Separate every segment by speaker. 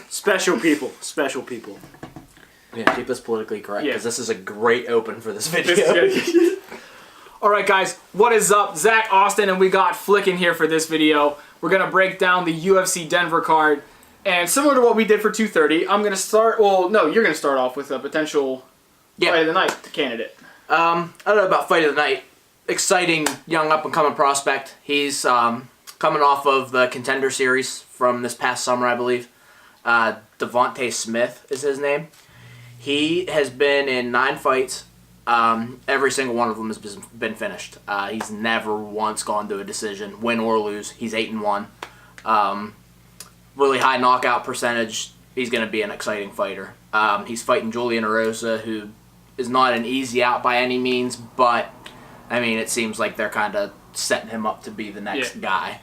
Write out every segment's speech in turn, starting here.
Speaker 1: Special people. Special people.
Speaker 2: Yeah, keep this politically correct, because this is a great open for this video.
Speaker 3: Alright guys, what is up? Zach, Austin, and we got Flick in here for this video. We're going to break down the UFC Denver card. And similar to what we did for 230, I'm going to start... Well, no, you're going to start off with a potential Fight of the Night candidate.
Speaker 2: I don't know about Fight of the Night. Exciting, young up-and-coming prospect. He's coming off of the Contender Series from this past summer, I believe. Devontae Smith is his name. He has been in 9 fights. Every single one of them has been finished. He's never once gone to a decision, win or lose. He's 8-1. Really high knockout percentage. He's going to be an exciting fighter. He's fighting Julian Erosa, who is not an easy out by any means, but I mean, it seems like they're kind of setting him up to be the next guy.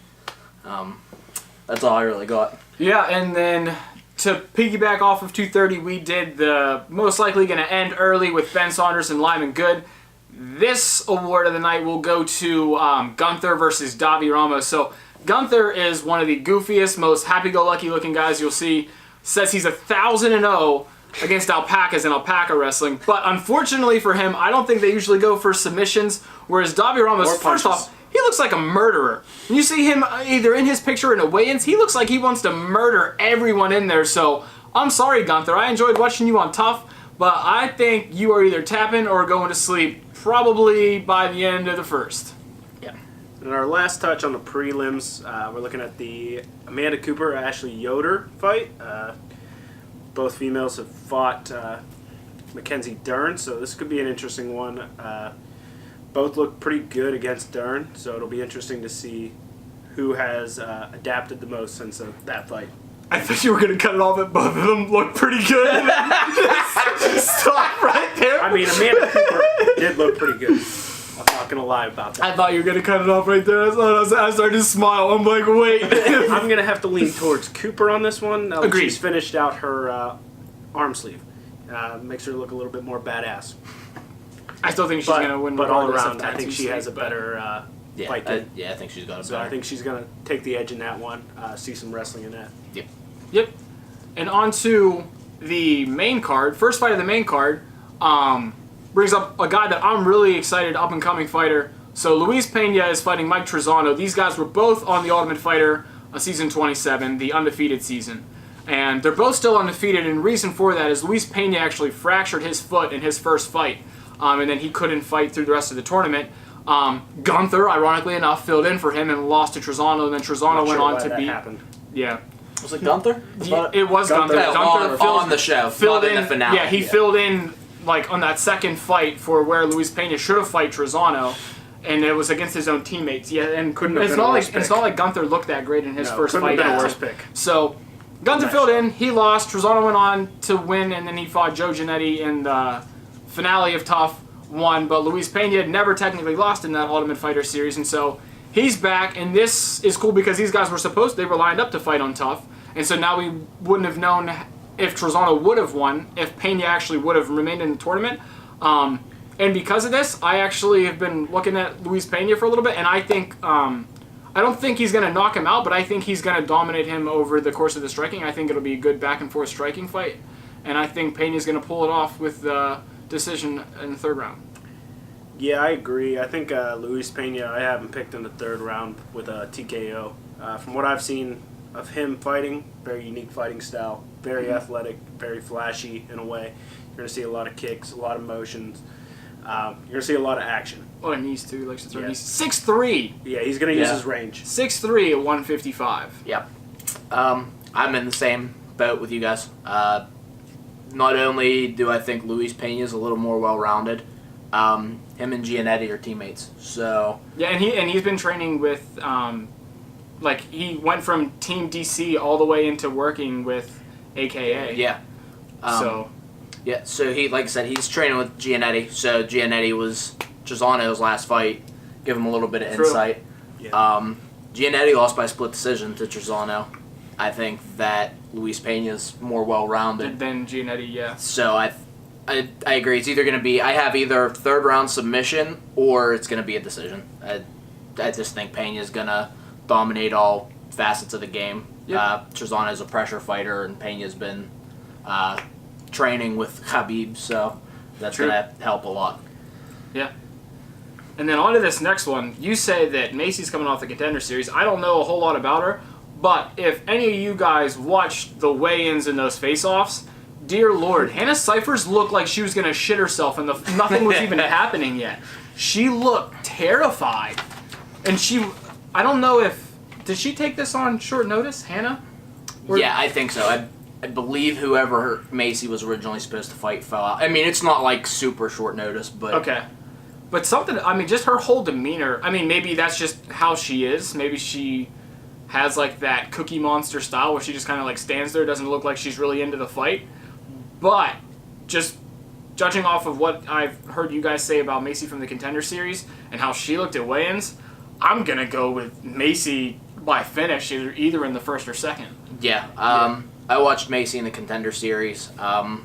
Speaker 2: That's all I really got. Yeah,
Speaker 3: and then to piggyback off of 230, we did the most likely going to end early with Ben Saunders and Lyman Good. This award of the night will go to Gunther versus Davi Ramos. So Gunther is one of the goofiest, most happy-go-lucky looking guys you'll see. Says he's 1,000-0 against alpacas in alpaca wrestling. But unfortunately for him, I don't think they usually go for submissions. Whereas Davi Ramos, first off, he looks like a murderer. When you see him either in his picture or in a weigh-ins, he looks like he wants to murder everyone in there. So I'm sorry, Gunther. I enjoyed watching you on Tough, but I think you are either tapping or going to sleep probably by the end of the first.
Speaker 1: Yeah. And our last touch on the prelims, we're looking at the Amanda Cooper-Ashley Yoder fight. Both females have fought Mackenzie Dern, so this could be an interesting one. Both look pretty good against Dern, so it'll be interesting to see who has adapted the most since that fight.
Speaker 3: I thought you were going to cut it off at both of them look pretty good. Stop right there.
Speaker 1: I mean, Amanda Cooper did look pretty good. I'm not going to lie about that.
Speaker 3: I thought you were going to cut it off right there. I started to smile. I'm like, wait.
Speaker 1: I'm going to have to lean towards Cooper on this one. Now that she's finished out her arm sleeve. Makes her look a little bit more badass.
Speaker 3: I still think she's going to win.
Speaker 1: But all around, I think she has a better fight game.
Speaker 2: I think she's got a better.
Speaker 1: So I think she's going to take the edge in that one. See some wrestling in that.
Speaker 3: Yep. And on to the main card. First fight of the main card brings up a guy that I'm really excited, up-and-coming fighter. So Luis Pena is fighting Mike Trizano. These guys were both on the Ultimate Fighter season 27, the undefeated season. And they're both still undefeated, and the reason for that is Luis Pena actually fractured his foot in his first fight. And then he couldn't fight through the rest of the tournament. Gunther, ironically enough, filled in for him and lost to Trizano, and then Trizano went on to beat...
Speaker 1: happened.
Speaker 3: Yeah.
Speaker 2: Was it Gunther?
Speaker 3: It was Gunther. Gunther
Speaker 2: on the show,
Speaker 3: filled
Speaker 2: in the finale.
Speaker 3: Yeah, he filled in like on that second fight for where Luis Pena should have fought Trizano, and it was against his own teammates. Yeah, and
Speaker 1: couldn't have been a worse pick.
Speaker 3: It's not like Gunther looked that great in his first fight.
Speaker 1: Couldn't have been a worse pick.
Speaker 3: So Gunther filled in. He lost. Trizano went on to win, and then he fought Joe Giannetti in the finale of Tough. Won, but Luis Pena had never technically lost in that Ultimate Fighter series, and so he's back, and this is cool because these guys they were lined up to fight on Tough, and so now we wouldn't have known if Trizano would have won, if Pena actually would have remained in the tournament, and because of this, I actually have been looking at Luis Pena for a little bit, and I think, I don't think he's going to knock him out, but I think he's going to dominate him over the course of the striking. I think it'll be a good back-and-forth striking fight, and I think Pena's going to pull it off with the decision in the third round.
Speaker 1: Yeah, I agree. I think Luis Pena, I have him picked in the third round with a TKO. From what I've seen of him fighting, very unique fighting style, very athletic, very flashy in a way. You're going to see a lot of kicks, a lot of motions. You're going to see a lot of action.
Speaker 3: Oh, and knees too. He likes to throw knees. 6'3".
Speaker 1: Yeah, he's going to use his range.
Speaker 3: 6'3" at 155.
Speaker 2: Yep. I'm in the same boat with you guys. Not only do I think Luis Pena is a little more well-rounded, him and Giannetti are teammates. So
Speaker 3: yeah, and he's been training with, like he went from Team DC all the way into working with AKA.
Speaker 2: Yeah. So he, like I said, he's training with Giannetti. So Giannetti was Trizano's last fight. Give him a little bit of insight. Yeah. Giannetti lost by split decision to Trizano. I think that Luis Pena's more well-rounded
Speaker 3: than Giannetti. Yeah.
Speaker 2: So I agree. It's either going to be I have either third round submission or it's going to be a decision. I just think Pena's going to dominate all facets of the game.
Speaker 3: Yep.
Speaker 2: Cerrone is a pressure fighter, and Pena's been training with Khabib, so that's
Speaker 3: True.
Speaker 2: going to help a lot.
Speaker 3: Yeah. And then on to this next one. You say that Macy's coming off the Contender Series. I don't know a whole lot about her, but if any of you guys watched the weigh-ins in those face-offs, dear Lord, Hannah Cyphers looked like she was going to shit herself and nothing was even happening yet. She looked terrified. And I don't know if, did she take this on short notice, Hannah?
Speaker 2: Yeah, I think so. I believe whoever Macy was originally supposed to fight fell out. I mean, it's not like super short notice, but...
Speaker 3: Okay. But just her whole demeanor, maybe that's just how she is. Maybe she has like that Cookie Monster style where she just kind of like stands there, doesn't look like she's really into the fight. But just judging off of what I've heard you guys say about Macy from the Contender Series and how she looked at weigh-ins, I'm going to go with Macy by finish, either in the first or second.
Speaker 2: Yeah. I watched Macy in the Contender Series. I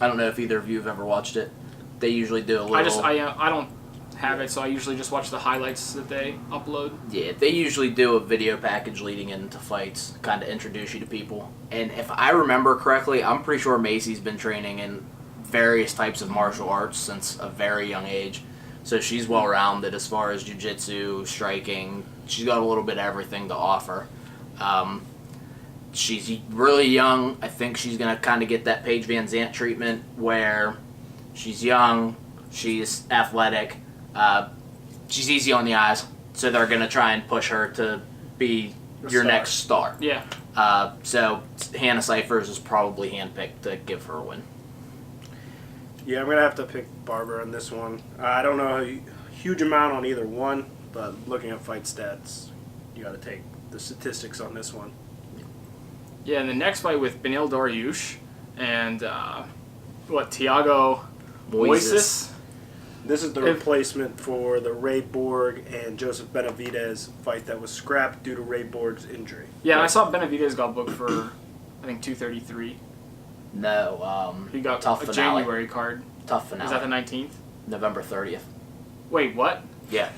Speaker 2: don't know if either of you have ever watched it. They usually do a little...
Speaker 3: I don't have it, so I usually just watch the highlights that they upload.
Speaker 2: Yeah, they usually do a video package leading into fights, kind of introduce you to people. And if I remember correctly, I'm pretty sure Macy's been training in various types of martial arts since a very young age. So she's well-rounded as far as jiu-jitsu, striking. She's got a little bit of everything to offer. She's really young. I think she's going to kind of get that Paige Van Zandt treatment where she's young, she's athletic, she's easy on the eyes, so they're going to try and push her to be your next star.
Speaker 3: Yeah.
Speaker 2: So Hannah Cyphers is probably handpicked to give her a win.
Speaker 1: Yeah, I'm going to have to pick Barbara on this one. I don't know a huge amount on either one, but looking at fight stats, you got to take the statistics on this one.
Speaker 3: Yeah, and the next fight with Beneil Dariush and, Thiago Moises.
Speaker 1: This is the replacement for the Ray Borg and Joseph Benavidez fight that was scrapped due to Ray Borg's injury.
Speaker 3: Yeah, I saw Benavidez got booked for, I think, 233.
Speaker 2: No,
Speaker 3: He got
Speaker 2: tough
Speaker 3: a
Speaker 2: finale.
Speaker 3: January card.
Speaker 2: Tough finale.
Speaker 3: Is that the 19th?
Speaker 2: November 30th.
Speaker 3: Wait, what?
Speaker 2: Yeah.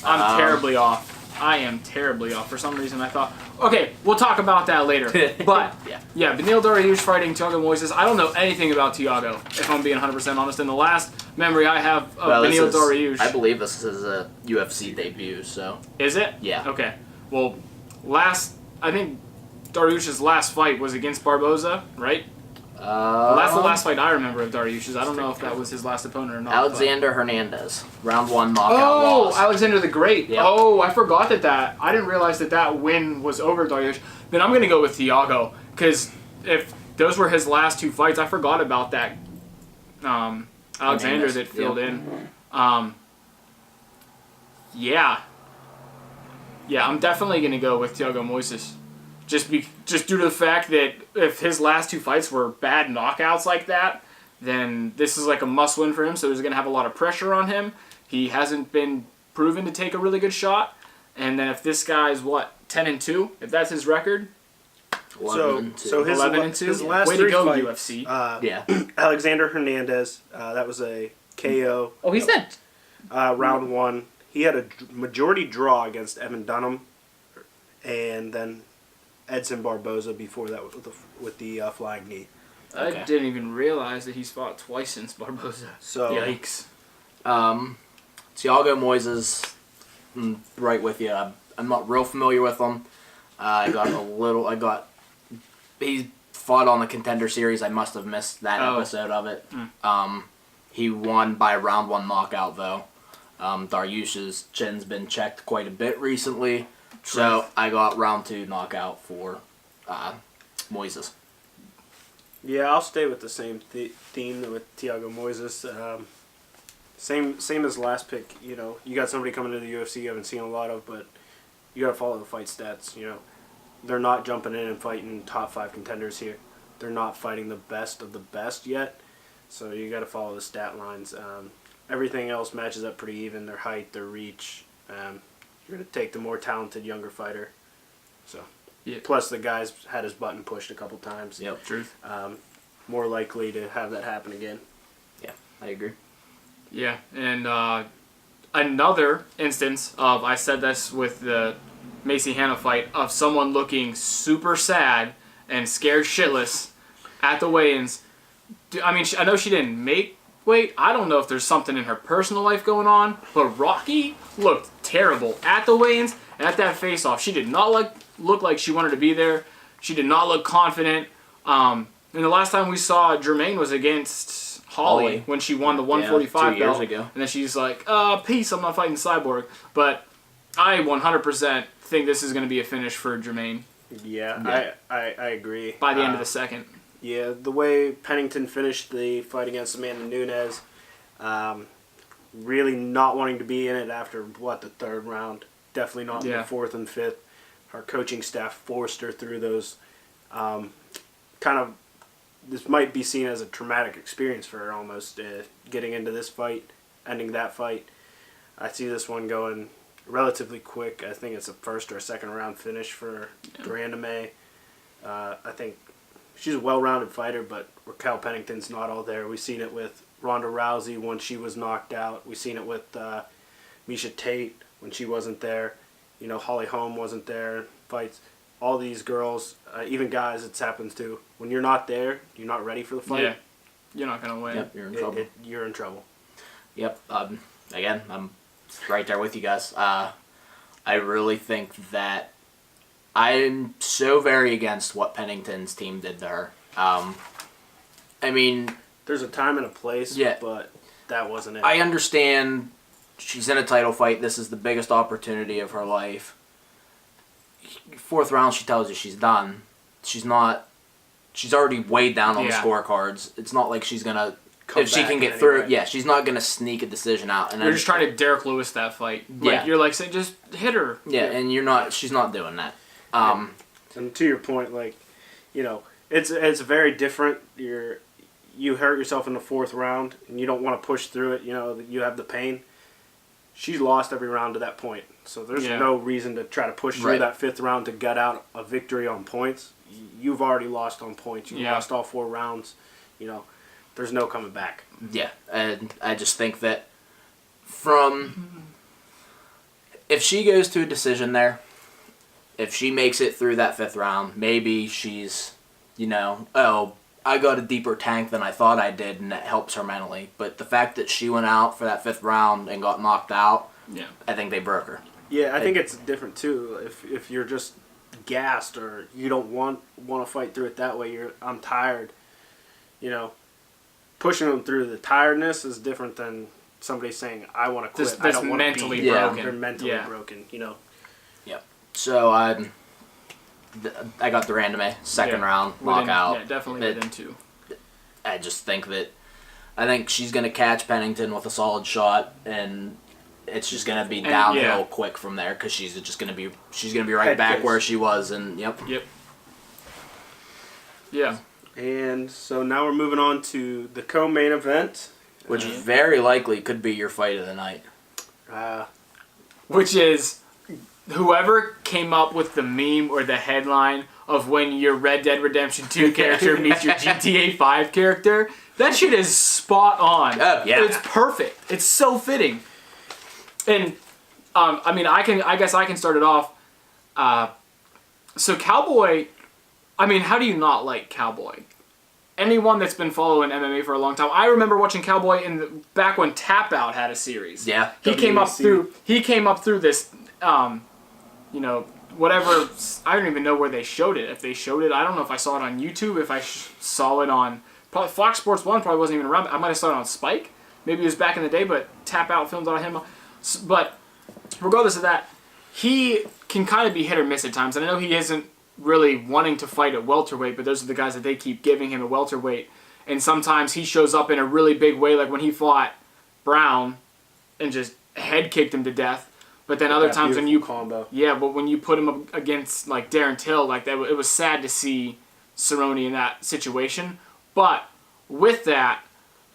Speaker 3: I'm terribly off. I am terribly off. For some reason, I thought... Okay, we'll talk about that later. But, yeah, Beneil Dariush fighting Thiago Moises. I don't know anything about Thiago, if I'm being 100% honest. And the last memory I have of Beneil Dariush...
Speaker 2: I believe this is a UFC debut, so...
Speaker 3: Is it?
Speaker 2: Yeah.
Speaker 3: Okay. Well, I think Dariush's last fight was against Barboza, right? That's the last fight I remember of Dariush's. I don't know if that was his last opponent or not.
Speaker 2: Alexander Hernandez, round 1 knockout loss.
Speaker 3: Alexander the Great.
Speaker 2: Yep.
Speaker 3: Oh, I forgot that. I didn't realize that win was over Dariush. Then I'm going to go with Thiago, because if those were his last 2 fights, I forgot about that Alexander that filled in. Yeah, I'm definitely going to go with Thiago Moises. Just due to the fact that if his last 2 fights were bad knockouts like that, then this is like a must-win for him, so he's going to have a lot of pressure on him. He hasn't been proven to take a really good shot. And then if this guy's, 10-2, if that's his record?
Speaker 2: 11-2.
Speaker 1: So his
Speaker 3: 11-2?
Speaker 1: his last
Speaker 3: Way
Speaker 1: 3
Speaker 3: to go,
Speaker 1: fights,
Speaker 3: UFC.
Speaker 1: Alexander Hernandez, that was a KO.
Speaker 3: Oh, he's dead.
Speaker 1: Round 1. He had a majority draw against Evan Dunham, and then Edson Barboza before that with the flying knee.
Speaker 3: I didn't even realize that he's fought twice since Barboza.
Speaker 1: So
Speaker 3: Yikes.
Speaker 2: Thiago Moises, right with you. I'm not real familiar with him. He fought on the Contender Series. I must have missed that episode of it. He won by a round 1 knockout, though. Dariush's chin's been checked quite a bit recently. So I got round 2 knockout for Moises.
Speaker 1: yeah, I'll stay with the same theme with Thiago Moises. Same as last pick. You know, you got somebody coming to the UFC you haven't seen a lot of, but you got to follow the fight stats. You know, they're not jumping in and fighting top 5 contenders here. They're not fighting the best of the best yet. So you got to follow the stat lines. Everything else matches up pretty even. Their height, their reach. You're going to take the more talented, younger fighter. So, plus the guy's had his button pushed a couple times.
Speaker 2: Yep.
Speaker 3: Truth.
Speaker 1: More likely to have that happen again.
Speaker 2: Yeah, I agree.
Speaker 3: Yeah, and another instance of, I said this with the Macy Hannah fight of someone looking super sad and scared shitless at the weigh-ins. I mean, I know she didn't make weight. I don't know if there's something in her personal life going on, but Rocky looked terrible at the weigh-ins and at that face-off. She did not look like she wanted to be there. She did not look confident. And the last time we saw Jermaine was against Holly when she won the 145
Speaker 2: 2
Speaker 3: belt.
Speaker 2: years ago.
Speaker 3: And then she's like, peace, I'm not fighting Cyborg. But I 100% think this is going to be a finish for Jermaine.
Speaker 1: Yeah. I agree.
Speaker 3: By the end of the second.
Speaker 1: Yeah, the way Pennington finished the fight against Amanda Nunes, really not wanting to be in it after, the third round. Definitely not in the fourth and fifth. Her coaching staff forced her through those. This might be seen as a traumatic experience for her almost, getting into this fight, ending that fight. I see this one going relatively quick. I think it's a first or a second round finish for Durandame. I think she's a well-rounded fighter, but Raquel Pennington's not all there. We've seen it with Ronda Rousey when she was knocked out. We've seen it with Miesha Tate when she wasn't there. Holly Holm wasn't there. Fights. All these girls, even guys, it's happens to. When you're not there, you're not ready for the fight.
Speaker 3: Yeah, you're not going to win.
Speaker 2: Yep, you're in trouble.
Speaker 1: You're in trouble.
Speaker 2: Yep. Again, I'm right there with you guys. I really think that I'm so very against what Pennington's team did to her. I mean,
Speaker 1: there's a time and a place, but that wasn't it.
Speaker 2: I understand she's in a title fight. This is the biggest opportunity of her life. Fourth round, she tells you she's done. She's not. She's already weighed down on the scorecards. It's not like she's gonna. If she can get through, she's not gonna sneak a decision out. And
Speaker 3: you're just trying to Derek Lewis that fight. You're like saying, just hit her.
Speaker 2: Yeah, and you're not. She's not doing that.
Speaker 1: And to your point, it's very different. You hurt yourself in the fourth round, and you don't want to push through it. You have the pain. She lost every round to that point, so there's no reason to try to push through that fifth round to gut out a victory on points. You've already lost on points. You lost all 4 rounds. There's no coming back.
Speaker 2: Yeah, and I just think that if she goes to a decision there, if she makes it through that fifth round, maybe she's, I got a deeper tank than I thought I did, and that helps her mentally. But the fact that she went out for that fifth round and got knocked out, I think they broke her.
Speaker 1: Yeah, I think it's different too. If you're just gassed or you don't want to fight through it that way, I'm tired. Pushing them through the tiredness is different than somebody saying, I want to quit. I don't want to be
Speaker 3: mentally broken.
Speaker 1: They're mentally broken.
Speaker 2: Yep. So I got the Durandame second round knockout.
Speaker 3: Yeah, definitely within 2.
Speaker 2: I just think I think she's gonna catch Pennington with a solid shot, and it's just gonna be downhill quick from there because she's gonna be right back where she was, and yep.
Speaker 3: Yeah.
Speaker 1: And so now we're moving on to the co-main event,
Speaker 2: which very likely could be your fight of the night.
Speaker 3: Which is whoever came up with the meme or the headline of when your Red Dead Redemption 2 character meets your GTA 5 character. That shit is spot on.
Speaker 2: Oh, yeah.
Speaker 3: It's perfect. It's so fitting. And I guess I can start it off. So Cowboy, how do you not like Cowboy? Anyone that's been following MMA for a long time, I remember watching Cowboy back when Tap Out had a series.
Speaker 2: Yeah.
Speaker 3: He came up through this whatever, I don't even know where they showed it. If they showed it, I don't know if I saw it on YouTube, if I saw it on, probably Fox Sports 1 probably wasn't even around. I might have saw it on Spike. Maybe it was back in the day, but Tap Out filmed on him. But regardless of that, he can kind of be hit or miss at times. And I know he isn't really wanting to fight at welterweight, but those are the guys that they keep giving him a welterweight. And sometimes he shows up in a really big way, like when he fought Brown and just head kicked him to death. But then other times when you
Speaker 1: combo.
Speaker 3: Yeah, but when you put him up against like Darren Till, like that, it was sad to see Cerrone in that situation. But with that,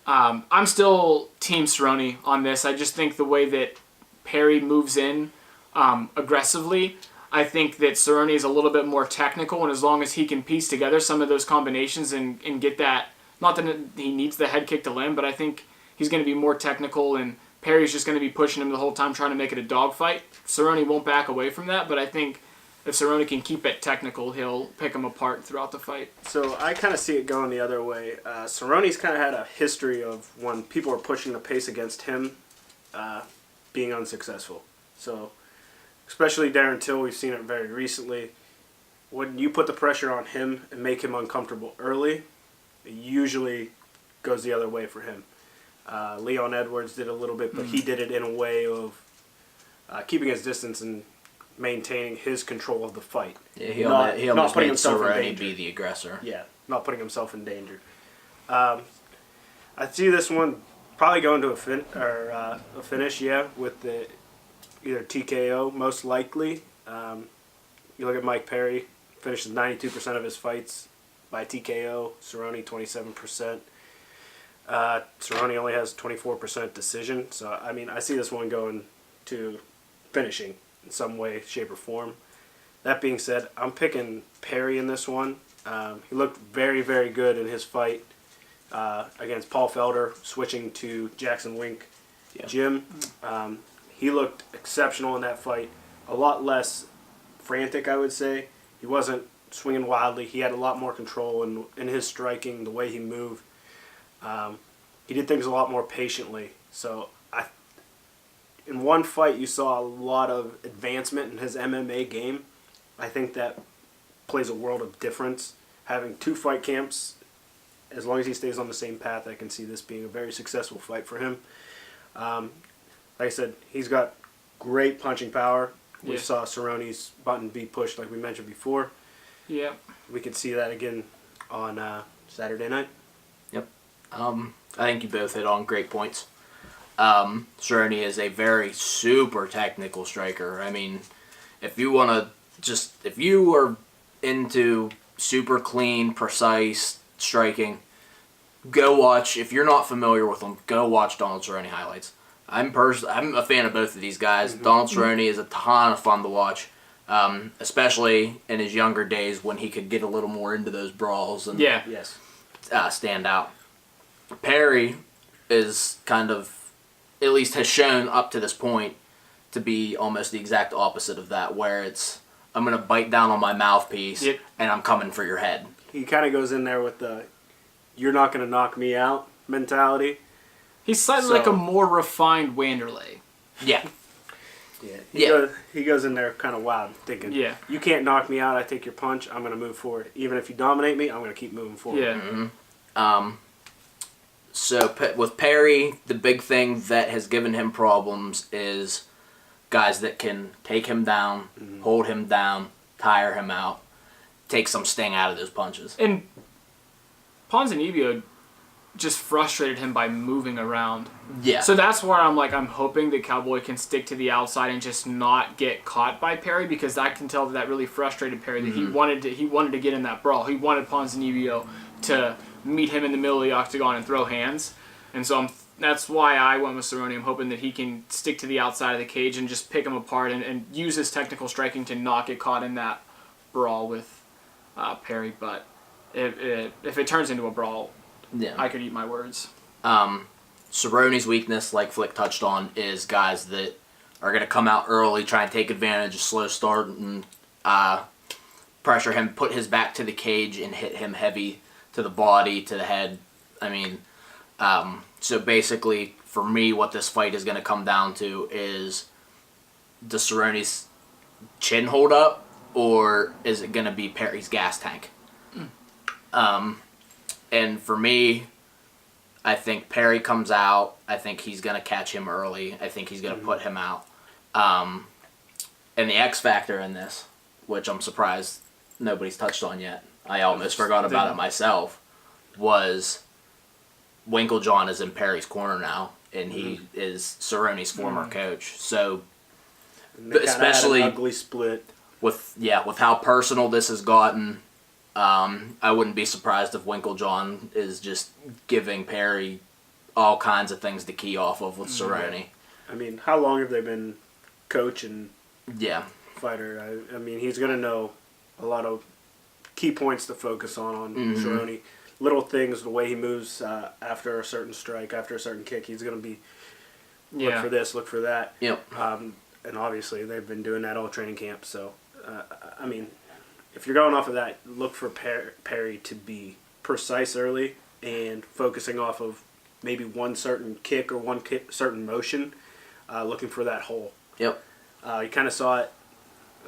Speaker 3: I'm still Team Cerrone on this. I just think the way that Perry moves in aggressively, I think that Cerrone is a little bit more technical, and as long as he can piece together some of those combinations and get that, not that he needs the head kick to land, but I think he's going to be more technical, and Perry's just going to be pushing him the whole time, trying to make it a dogfight. Cerrone won't back away from that, but I think if Cerrone can keep it technical, he'll pick him apart throughout the fight.
Speaker 1: So I kind of see it going the other way. Cerrone's kind of had a history of when people are pushing the pace against him, being unsuccessful. So especially Dern Till, we've seen it very recently. When you put the pressure on him and make him uncomfortable early, it usually goes the other way for him. Leon Edwards did a little bit, but he did it in a way of keeping his distance and maintaining his control of the fight.
Speaker 2: Yeah, he almost
Speaker 1: putting
Speaker 2: made
Speaker 1: himself in
Speaker 2: Cerrone
Speaker 1: danger.
Speaker 2: be the aggressor.
Speaker 1: Yeah, not putting himself in danger. I see this one probably going to a finish, with the either TKO, most likely. You look at Mike Perry, finishes 92% of his fights by TKO. Cerrone, 27%. Cerrone only has 24% decision. So, I mean, I see this one going to finishing in some way, shape, or form. That being said, I'm picking Perry in this one. He looked very, very good in his fight against Paul Felder, switching to Jackson Wink Jim. He looked exceptional in that fight. A lot less frantic, I would say. He wasn't swinging wildly. He had a lot more control in his striking, the way he moved. He did things a lot more patiently. So in one fight, you saw a lot of advancement in his MMA game. I think that plays a world of difference. Having 2 fight camps, as long as he stays on the same path, I can see this being a very successful fight for him. Like I said, he's got great punching power. We saw Cerrone's button be pushed, like we mentioned before.
Speaker 3: Yeah.
Speaker 1: We could see that again on Saturday night.
Speaker 2: Yep. I think you both hit on great points. Cerrone is a very super technical striker. I mean, if you are into super clean, precise striking, go watch. If you're not familiar with him, go watch Donald Cerrone highlights. I'm a fan of both of these guys. Mm-hmm. Donald Cerrone is a ton of fun to watch, especially in his younger days when he could get a little more into those brawls and stand out. Perry is kind of, at least has shown up to this point, to be almost the exact opposite of that, where it's, I'm going to bite down on my mouthpiece and I'm coming for your head.
Speaker 1: He kind of goes in there with the, you're not going to knock me out mentality.
Speaker 3: He's slightly like a more refined Wanderlei.
Speaker 2: Yeah.
Speaker 1: He goes in there kind of wild, thinking, you can't knock me out, I take your punch, I'm going to move forward. Even if you dominate me, I'm going to keep moving forward.
Speaker 3: Yeah.
Speaker 2: Mm-hmm. So with Perry, the big thing that has given him problems is guys that can take him down, hold him down, tire him out, take some sting out of those punches.
Speaker 3: And Ponzinibbio just frustrated him by moving around.
Speaker 2: Yeah.
Speaker 3: So that's where I'm hoping that Cowboy can stick to the outside and just not get caught by Perry, because I can tell that really frustrated Perry, that he wanted to get in that brawl. He wanted Ponzinibbio to meet him in the middle of the octagon and throw hands. And so that's why I went with Cerrone. I'm hoping that he can stick to the outside of the cage and just pick him apart and use his technical striking to not get caught in that brawl with Perry. But if it turns into a brawl, I could eat my words.
Speaker 2: Cerrone's weakness, like Flick touched on, is guys that are going to come out early, try and take advantage of slow start and pressure him, put his back to the cage and hit him heavy to the body, to the head. I mean, so basically, for me, what this fight is going to come down to is, does Cerrone's chin hold up, or is it going to be Perry's gas tank? And for me, I think Perry comes out. I think he's going to catch him early. I think he's going to put him out. And the X factor in this, which I'm surprised nobody's touched on yet, I almost forgot about it myself, was Winklejohn is in Perry's corner now, and he is Cerrone's former coach. So, especially
Speaker 1: had an ugly split
Speaker 2: with how personal this has gotten, I wouldn't be surprised if Winklejohn is just giving Perry all kinds of things to key off of with Cerrone.
Speaker 1: I mean, how long have they been coach and
Speaker 4: fighter. I mean, he's going to know a lot of key points to focus on Cerrone. Little things, the way he moves after a certain strike, after a certain kick, he's going to be
Speaker 1: look for this, look for that.
Speaker 2: Yep.
Speaker 1: And obviously they've been doing that all training camp. So, I mean, if you're going off of that, look for Perry to be precise early and focusing off of maybe one certain kick or certain motion, looking for that hole.
Speaker 2: Yep.
Speaker 1: You kind of saw it,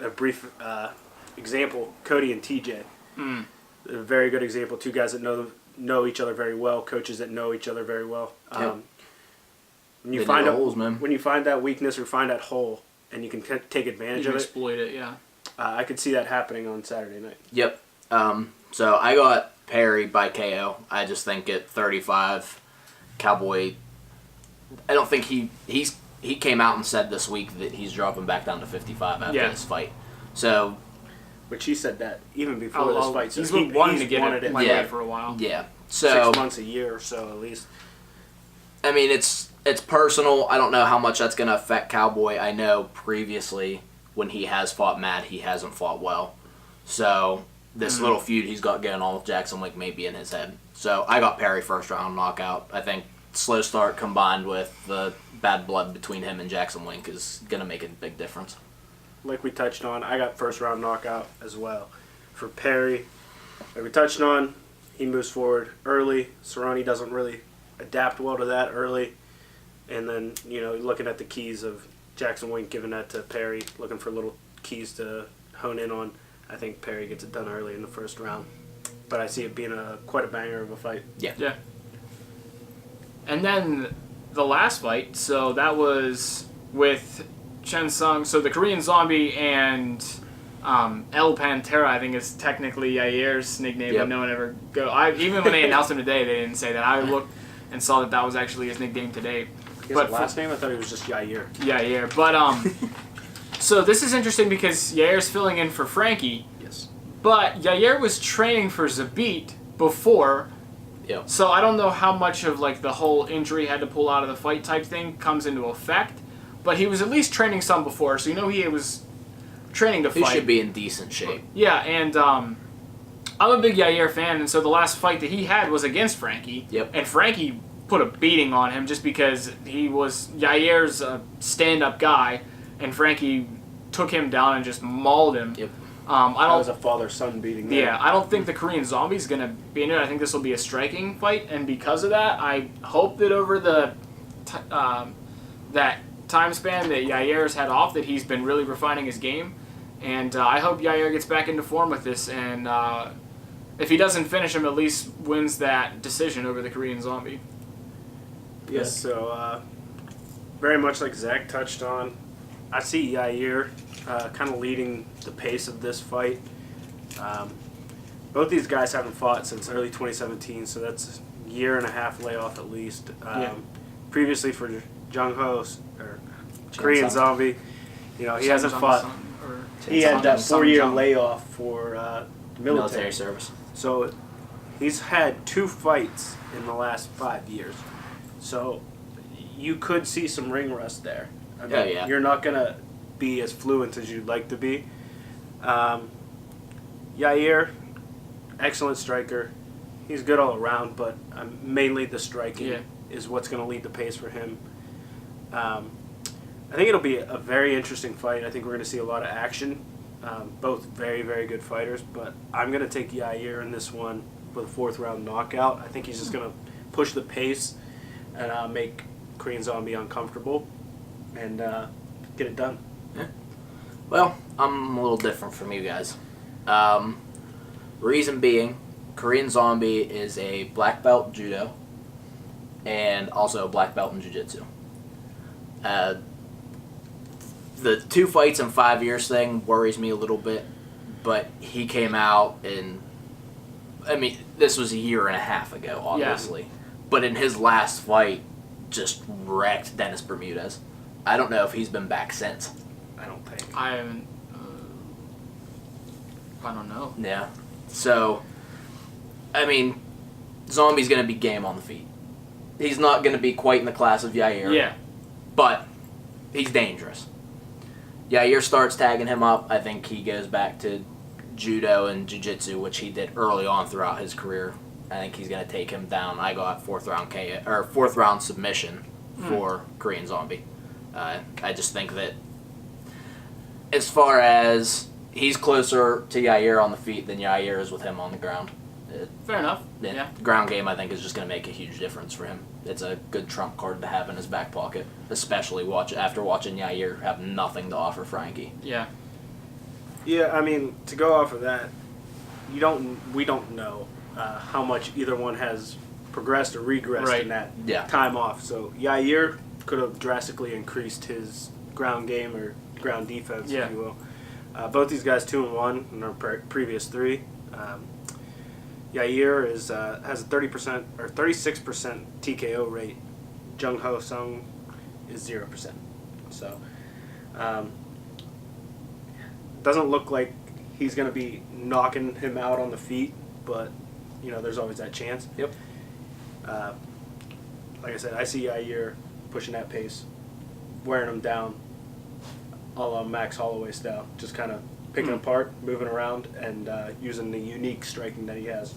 Speaker 1: a brief example, Cody and TJ. A very good example, two guys that know each other very well, coaches that know each other very well.
Speaker 2: Yep.
Speaker 1: When you when you find that weakness or find that hole and you can take advantage of it,
Speaker 3: exploit it, yeah.
Speaker 1: I could see that happening on Saturday night.
Speaker 2: Yep. So I got Perry by KO. I just think at 35, Cowboy, I don't think he came out and said this week that he's dropping back down to 55 after this fight. So,
Speaker 1: but he said that even before this fight. So
Speaker 3: he's been wanting to get it
Speaker 2: lightweight
Speaker 3: for a while.
Speaker 2: Yeah. So
Speaker 1: 6 months, a year or so at least.
Speaker 2: I mean, it's personal. I don't know how much that's going to affect Cowboy. I know previously when he has fought Matt, he hasn't fought well. So this little feud he's got going on with Jackson Wink may be in his head. So I got Perry first round knockout. I think slow start combined with the bad blood between him and Jackson Wink is going to make a big difference.
Speaker 1: Like we touched on, I got first round knockout as well. For Perry, like we touched on, he moves forward early. Cerrone doesn't really adapt well to that early. And then, looking at the keys of Jackson Wink giving that to Perry, looking for little keys to hone in on, I think Perry gets it done early in the first round. But I see it being quite a banger of a fight.
Speaker 3: Yeah. And then the last fight, so that was with Chen Sung, so the Korean Zombie and El Pantera, I think is technically Yair's nickname, but no one ever even when they announced him today, they didn't say that. I looked and saw that was actually his nickname today.
Speaker 1: But last name, I thought it was just Yair.
Speaker 3: Yair. But so this is interesting because Yair's filling in for Frankie.
Speaker 1: Yes.
Speaker 3: But Yair was training for Zabit before.
Speaker 2: Yep.
Speaker 3: So I don't know how much of the whole injury had to pull out of the fight type thing comes into effect. But he was at least training some before, so he was training to fight.
Speaker 2: He should be in decent shape.
Speaker 3: Yeah, and I'm a big Yair fan, and so the last fight that he had was against Frankie.
Speaker 2: Yep.
Speaker 3: And Frankie put a beating on him just because Yair's a stand-up guy, and Frankie took him down and just mauled him.
Speaker 2: Yep.
Speaker 1: That was a father-son beating there.
Speaker 3: Yeah, I don't think the Korean Zombie's going to be in it. I think this will be a striking fight, and because of that, I hope that over the that time span that Yair's had off, that he's been really refining his game, and I hope Yair gets back into form with this, and if he doesn't finish him, at least wins that decision over the Korean Zombie.
Speaker 1: Yes, so very much like Zach touched on, I see Yair kind of leading the pace of this fight. Both these guys haven't fought since early 2017, so that's a year and a half layoff at least. Previously for Jung-Ho, or Korean Zombie, he hasn't fought. He had that 4-year layoff for military
Speaker 2: service.
Speaker 1: So he's had 2 fights in the last 5 years. So you could see some ring rust there. I mean, you're not going to be as fluent as you'd like to be. Yair, excellent striker. He's good all around, but mainly the striking is what's going to lead the pace for him. I think it'll be a very interesting fight. I think we're going to see a lot of action. Both very, very good fighters, but I'm going to take Yair in this one with a 4th round knockout. I think he's just going to push the pace and make Korean Zombie uncomfortable and get it done.
Speaker 2: Yeah. Well, I'm a little different from you guys. Reason being, Korean Zombie is a black belt judo and also a black belt in jiu-jitsu. The 2 fights in 5 years thing worries me a little bit, but he came out this was a year and a half ago, obviously. Yeah. But in his last fight, just wrecked Dennis Bermudez. I don't know if he's been back since.
Speaker 1: I don't think.
Speaker 3: I haven't. I don't know.
Speaker 2: Yeah. So, Zombie's going to be game on the feet. He's not going to be quite in the class of Yair.
Speaker 3: Yeah.
Speaker 2: But he's dangerous. Yair starts tagging him up. I think he goes back to judo and jiu-jitsu, which he did early on throughout his career. I think he's going to take him down. I got 4th round submission for Korean Zombie. I just think that as far as he's closer to Yair on the feet than Yair is with him on the ground.
Speaker 3: Fair enough. Yeah.
Speaker 2: Ground game, I think, is just going to make a huge difference for him. It's a good trump card to have in his back pocket, especially after watching Yair have nothing to offer Frankie.
Speaker 3: Yeah.
Speaker 1: Yeah, I mean, to go off of that, we don't know how much either one has progressed or regressed in that time off. So Yair could have drastically increased his ground game or ground defense, if you will. Both these guys 2-1 in our previous 3. Yair has a 30% or 36% TKO rate. Jung Ho Sung is 0%. So doesn't look like he's going to be knocking him out on the feet, but there's always that chance.
Speaker 2: Yep.
Speaker 1: Like I said, I see Yair pushing that pace, wearing him down, a la Max Holloway style, just kind of picking apart, moving around, and using the unique striking that he has.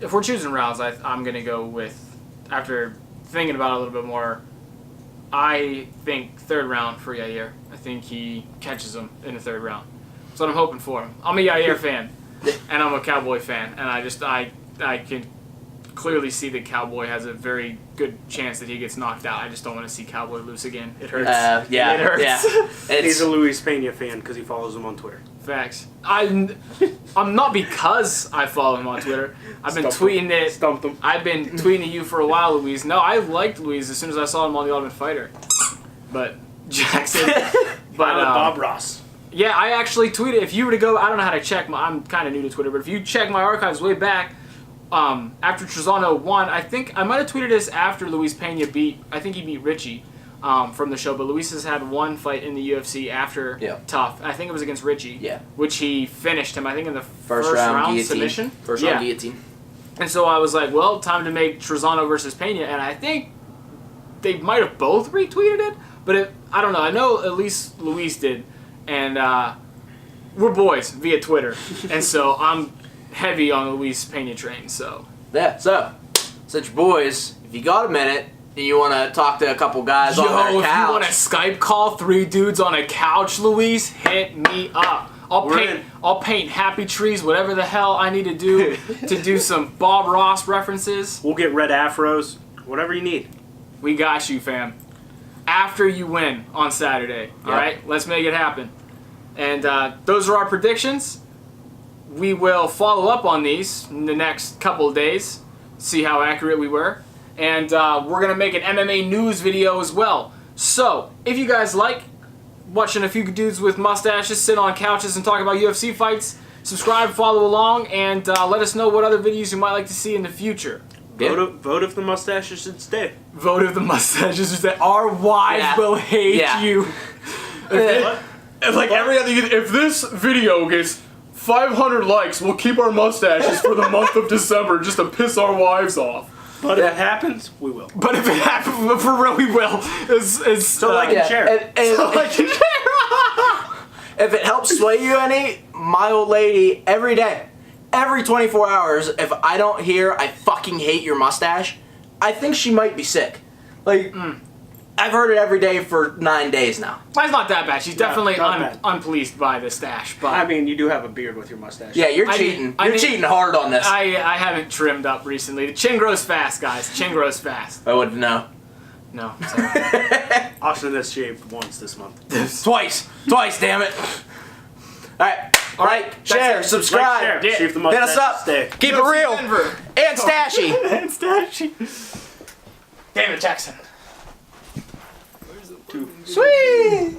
Speaker 3: If we're choosing rounds, I'm going to go with, after thinking about it a little bit more, I think 3rd round for Yair. I think he catches him in the 3rd round. That's what I'm hoping for. I'm a Yair fan, and I'm a Cowboy fan, and I can clearly see that Cowboy has a very good chance that he gets knocked out. I just don't want to see Cowboy lose again. It hurts. It hurts.
Speaker 2: Yeah.
Speaker 1: He's a Luis Pena fan because he follows him on Twitter.
Speaker 3: Facts. I'm not because I follow him on Twitter. I've been tweeting it.
Speaker 1: Stumped him.
Speaker 3: I've been tweeting you for a while, Louise. No, I liked Louise as soon as I saw him on The Ultimate Fighter. But Jackson.
Speaker 1: Bob Ross.
Speaker 3: Yeah, I actually tweeted. If you were to go, I don't know how to check. I'm kind of new to Twitter, but if you check my archives way back, after Trezano won, I think I might have tweeted this after Luis Pena I think he beat Richie from the show, but Luis has had one fight in the UFC after Tough. I think it was against Richie, which he finished him, I think, in the first round submission.
Speaker 2: First round guillotine.
Speaker 3: And so I was like, well, time to make Trezano versus Pena, and I think they might have both retweeted it, but I don't know. I know at least Luis did, and we're boys via Twitter, and so I'm heavy on the Luis Pena train, so.
Speaker 2: Yeah, so, since you're boys, if you got a minute and you want to talk to a couple guys on their couch.
Speaker 3: If you want to Skype call 3 dudes on a couch, Luis, hit me up. I'll paint happy trees, whatever the hell I need to do some Bob Ross references.
Speaker 1: We'll get red afros, whatever you need.
Speaker 3: We got you, fam. After you win on Saturday, all right? Let's make it happen. And those are our predictions. We will follow up on these in the next couple of days, see how accurate we were. And we're going to make an MMA news video as well. So, if you guys like watching a few dudes with mustaches sit on couches and talk about UFC fights, subscribe, follow along, and let us know what other videos you might like to see in the future.
Speaker 1: Vote if the mustaches should stay.
Speaker 3: Vote if the mustaches should stay. Our wives will hate you. If this video gets 500 likes, we'll keep our mustaches for the month of December just to piss our wives off.
Speaker 1: But if it happens, we will.
Speaker 3: But if it happens, for real, we will.
Speaker 1: So like and share.
Speaker 2: If it helps sway you any, my old lady, every day, every 24 hours, if I don't hear, I fucking hate your mustache, I think she might be sick. Like, I've heard it every day for 9 days now.
Speaker 3: Mine's not that bad. She's definitely unpleased by the stash. But
Speaker 1: I mean, you do have a beard with your mustache.
Speaker 2: Yeah, you're cheating. You're cheating hard on this.
Speaker 3: I haven't trimmed up recently. The chin grows fast, guys. Chin grows fast.
Speaker 2: I wouldn't know.
Speaker 3: No, sorry.
Speaker 1: Austin has shaved once this month.
Speaker 2: Twice, damn it. All right, share, subscribe,
Speaker 1: See if the
Speaker 2: hit us up,
Speaker 1: stay.
Speaker 2: keep it real, and stashy.
Speaker 3: Damn it, Jackson.
Speaker 2: Sweet.